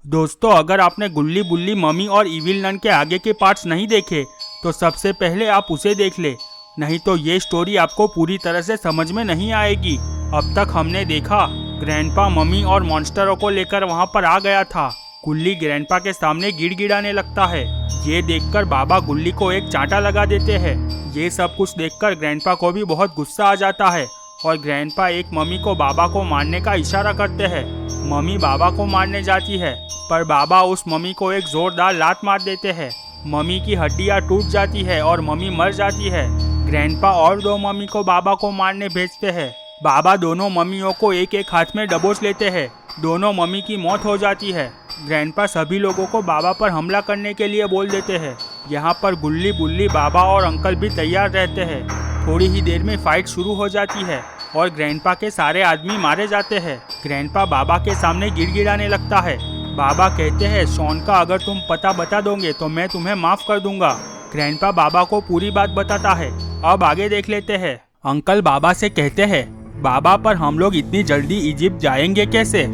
दोस्तों, अगर आपने गुल्ली बुल्ली मम्मी और इविल नन के आगे के पार्ट्स नहीं देखे तो सबसे पहले आप उसे देख ले, नहीं तो ये स्टोरी आपको पूरी तरह से समझ में नहीं आएगी। अब तक हमने देखा ग्रैंडपा मम्मी और मॉन्स्टरों को लेकर वहाँ पर आ गया था। गुल्ली ग्रैंडपा के सामने गिड़गिड़ाने लगता है। ये देखकर बाबा गुल्ली को एक चांटा लगा देते हैं। ये सब कुछ देखकर ग्रैंडपा को भी बहुत गुस्सा आ जाता है और ग्रैंडपा एक मम्मी को बाबा को मारने का इशारा करते हैं। मम्मी बाबा को मारने जाती है पर बाबा उस मम्मी को एक जोरदार लात मार देते हैं। मम्मी की हड्डियां टूट जाती है और मम्मी मर जाती है। ग्रैंडपा और दो मम्मी को बाबा को मारने भेजते हैं। बाबा दोनों मम्मियों को एक एक हाथ में दबोच लेते हैं। दोनों मम्मी की मौत हो जाती है। ग्रैंडपा सभी लोगों को बाबा पर हमला करने के लिए बोल देते हैं। यहाँ पर गुल्ली बुल्ली बाबा और अंकल भी तैयार रहते हैं। थोड़ी ही देर में फाइट शुरू हो जाती है और ग्रैंडपा के सारे आदमी मारे जाते हैं। ग्रैंडपा बाबा के सामने गिड़गिड़ाने लगता है। बाबा कहते हैं, शॉन का अगर तुम पता बता दोगे तो मैं तुम्हें माफ कर दूंगा। ग्रैंडपा बाबा को पूरी बात बताता है। अब आगे देख लेते हैं। अंकल बाबा से कहते हैं, बाबा पर हम लोग इतनी जल्दी इजिप्ट जाएंगे कैसे?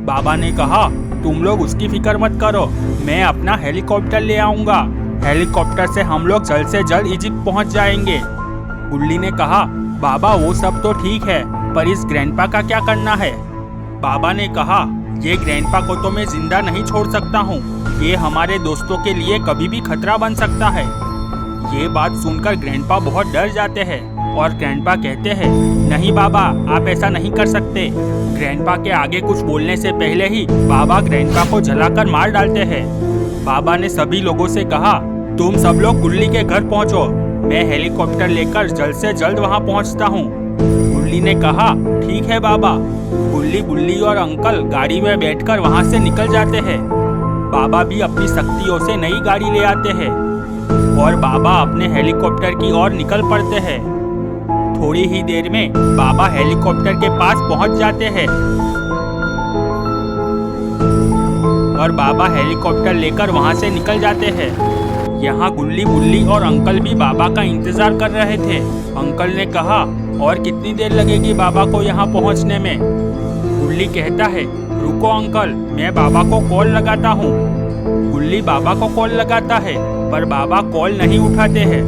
बाबा ने कहा, तुम लोग उसकी फिक्र मत करो, मैं अपना हेलीकॉप्टर ले आऊंगा। हेलीकॉप्टर से हम लोग जल्द से जल्द इजिप्ट पहुंच जाएंगे। गुल्ली ने कहा, बाबा वो सब तो ठीक है, पर इस ग्रैंडपा का क्या करना है? बाबा ने कहा, ये ग्रैंडपा को तो मैं जिंदा नहीं छोड़ सकता हूँ। ये हमारे दोस्तों के लिए कभी भी खतरा बन सकता है। ये बात सुनकर ग्रैंडपा बहुत डर जाते हैं और ग्रैंडपा कहते हैं, नहीं बाबा, आप ऐसा नहीं कर सकते। ग्रैंडपा के आगे कुछ बोलने से पहले ही बाबा ग्रैंडपा को जलाकर मार डालते हैं। बाबा ने सभी लोगों से कहा, तुम सब लोग गुल्ली के घर पहुँचो, मैं हेलीकॉप्टर लेकर जल्द से जल्द वहाँ पहुँचता हूँ। गुल्ली ने कहा, ठीक है बाबा। गुल्ली बुल्ली और अंकल गाड़ी में बैठकर वहाँ से निकल जाते हैं। बाबा भी अपनी शक्तियों से नई गाड़ी ले आते हैं और बाबा अपने हेलीकॉप्टर की ओर निकल पड़ते हैं। थोड़ी ही देर में बाबा हेलीकॉप्टर के पास पहुँच जाते हैं और बाबा हेलीकॉप्टर लेकर वहाँ से निकल जाते हैं। यहाँ गुल्ली बुल्ली और अंकल भी बाबा का इंतजार कर रहे थे। अंकल ने कहा, और कितनी देर लगेगी बाबा को यहाँ पहुँचने में? गुल्ली कहता है, रुको अंकल, मैं बाबा को कॉल लगाता हूँ। गुल्ली बाबा को कॉल लगाता है पर बाबा कॉल नहीं उठाते हैं।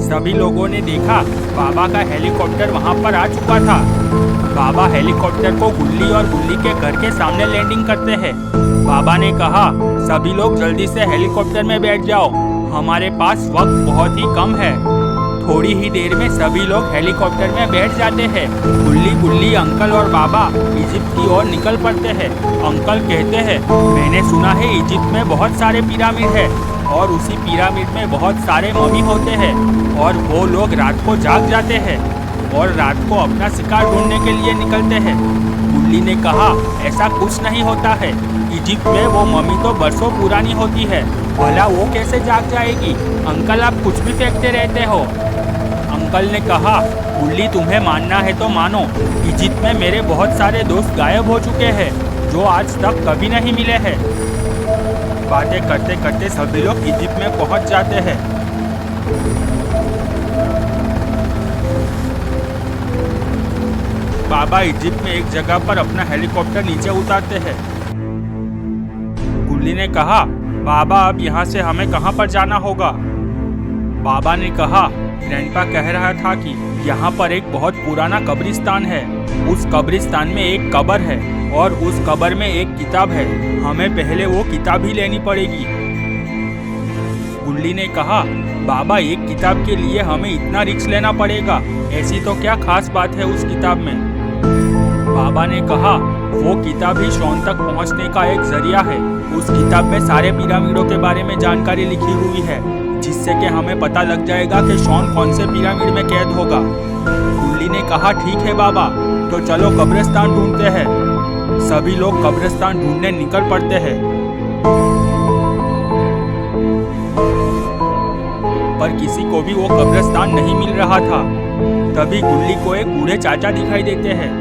सभी लोगों ने देखा बाबा का हेलीकॉप्टर वहाँ पर आ चुका था। बाबा हेलीकॉप्टर को गुल्ली और गुल्ली के घर के सामने लैंडिंग करते हैं। बाबा ने कहा, सभी लोग जल्दी से हेलीकॉप्टर में बैठ जाओ, हमारे पास वक्त बहुत ही कम है। थोड़ी ही देर में सभी लोग हेलीकॉप्टर में बैठ जाते हैं। गुल्ली बुल्ली अंकल और बाबा इजिप्ट की ओर निकल पड़ते हैं। अंकल कहते हैं, मैंने सुना है इजिप्ट में बहुत सारे पिरामिड है और उसी पिरामिड में बहुत सारे मम्मी होते हैं और वो लोग रात को जाग जाते हैं और रात को अपना शिकार ढूंढने के लिए निकलते हैं। गुल्ली ने कहा, ऐसा कुछ नहीं होता है, इजिप्ट में वो मम्मी तो बरसों पुरानी होती है, भला वो कैसे जाग जाएगी? अंकल आप कुछ भी फेंकते रहते हो। अंकल ने कहा, गुल्ली तुम्हें मानना है तो मानो, इजिप्ट में मेरे बहुत सारे दोस्त गायब हो चुके हैं जो आज तक कभी नहीं मिले हैं। बातें करते करते सभी लोग इजिप्ट में पहुंच जाते हैं। बाबा इजिप्ट में एक जगह पर अपना हेलीकॉप्टर नीचे उतारते हैं। गुल्ली ने कहा, बाबा अब यहाँ से हमें कहाँ पर जाना होगा? बाबा ने कहा, ग्रैंडपा कह रहा था कि यहाँ पर एक बहुत पुराना कब्रिस्तान है। उस कब्रिस्तान में एक कब्र है और उस कब्र में एक किताब है, हमें पहले वो किताब ही लेनी पड़ेगी। गुल्ली ने कहा, बाबा एक किताब के लिए हमें इतना रिस्क लेना पड़ेगा, ऐसी तो क्या खास बात है उस किताब में? बाबा ने कहा, वो किताब ही शॉन तक पहुंचने का एक जरिया है। उस किताब में सारे पिरामिडों के बारे में जानकारी लिखी हुई है, जिससे कि हमें पता लग जाएगा कि शॉन कौन से पिरामिड में कैद होगा। गुल्ली ने कहा, ठीक है बाबा, तो चलो कब्रिस्तान ढूंढते हैं। सभी लोग कब्रिस्तान ढूंढने निकल पड़ते हैं पर किसी को भी वो कब्रिस्तान नहीं मिल रहा था। तभी गुल्ली को एक बूढ़े चाचा दिखाई देते हैं।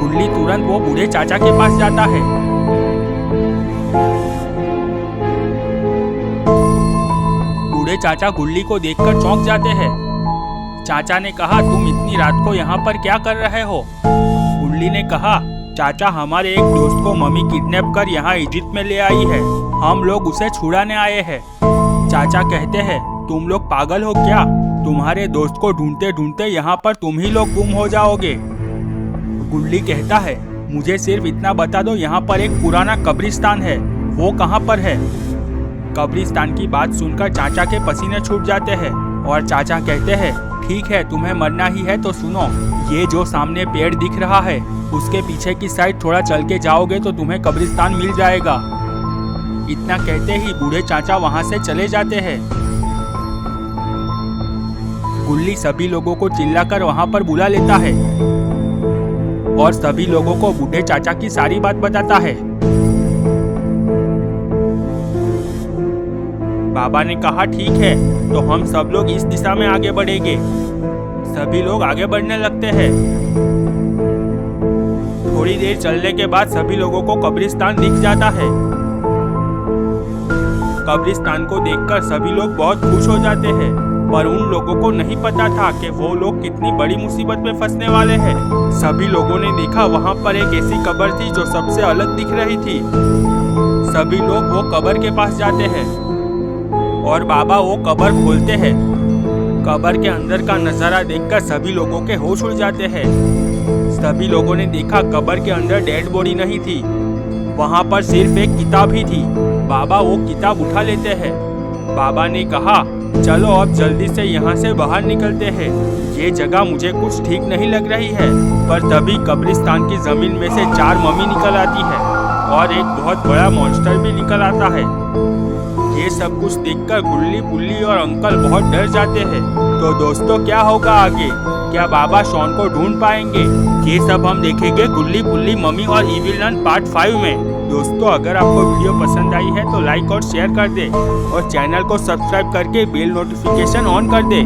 गुल्ली तुरंत वो बूढ़े चाचा के पास जाता है। बूढ़े चाचा गुल्ली को देखकर चौंक जाते हैं। चाचा ने कहा, तुम इतनी रात को यहाँ पर क्या कर रहे हो? गुल्ली ने कहा, चाचा, हमारे एक दोस्त को मम्मी किडनैप कर यहाँ इजिप्ट में ले आई है। हम लोग उसे छुड़ाने आए हैं। चाचा कहते हैं, तुम लोग पागल हो क्या? तुम्हारे दोस्त को ढूंढते ढूंढते यहाँ पर तुम ही लोग गुम हो जाओगे। गुल्ली कहता है, मुझे सिर्फ इतना बता दो, यहाँ पर एक पुराना कब्रिस्तान है, वो कहाँ पर है? कब्रिस्तान की बात सुनकर चाचा के पसीने छूट जाते हैं और चाचा कहते हैं, ठीक है, तुम्हें मरना ही है तो सुनो, ये जो सामने पेड़ दिख रहा है उसके पीछे की साइड थोड़ा चल के जाओगे तो तुम्हें कब्रिस्तान मिल जाएगा। इतना कहते ही बूढ़े चाचा वहाँ से चले जाते हैं। गुल्ली सभी लोगों को चिल्लाकर वहाँ पर बुला लेता है और सभी लोगों को बूढ़े चाचा की सारी बात बताता है। बाबा ने कहा, ठीक है, तो हम सब लोग इस दिशा में आगे बढ़ेंगे। सभी लोग आगे बढ़ने लगते हैं। थोड़ी देर चलने के बाद सभी लोगों को कब्रिस्तान दिख जाता है। कब्रिस्तान को देखकर सभी लोग बहुत खुश हो जाते हैं, पर उन लोगों को नहीं पता था कि वो लोग कितनी बड़ी मुसीबत में फंसने वाले हैं। सभी लोगों ने देखा वहाँ पर एक ऐसी कब्र थी जो सबसे अलग दिख रही थी। सभी लोग वो कब्र के पास जाते हैं और बाबा वो कब्र खोलते हैं। कब्र के अंदर का नज़ारा देखकर सभी लोगों के होश उड़ जाते हैं। सभी लोगों ने देखा कब्र के अंदर डेड बॉडी नहीं थी, वहाँ पर सिर्फ एक किताब ही थी। बाबा वो किताब उठा लेते हैं। बाबा ने कहा, चलो अब जल्दी से यहाँ से बाहर निकलते हैं, ये जगह मुझे कुछ ठीक नहीं लग रही है। पर तभी कब्रिस्तान की जमीन में से 4 मम्मी निकल आती है और एक बहुत बड़ा मॉन्स्टर भी निकल आता है। ये सब कुछ देखकर गुल्ली, बुल्ली और अंकल बहुत डर जाते हैं। तो दोस्तों, क्या होगा आगे? क्या बाबा शॉन को ढूंढ पाएंगे? ये सब हम देखेंगे गुल्ली, बुल्ली, मम्मी और इविल नन पार्ट 5 में। दोस्तों, अगर आपको वीडियो पसंद आई है तो लाइक और शेयर कर दे और चैनल को सब्सक्राइब करके बेल नोटिफिकेशन ऑन कर दे।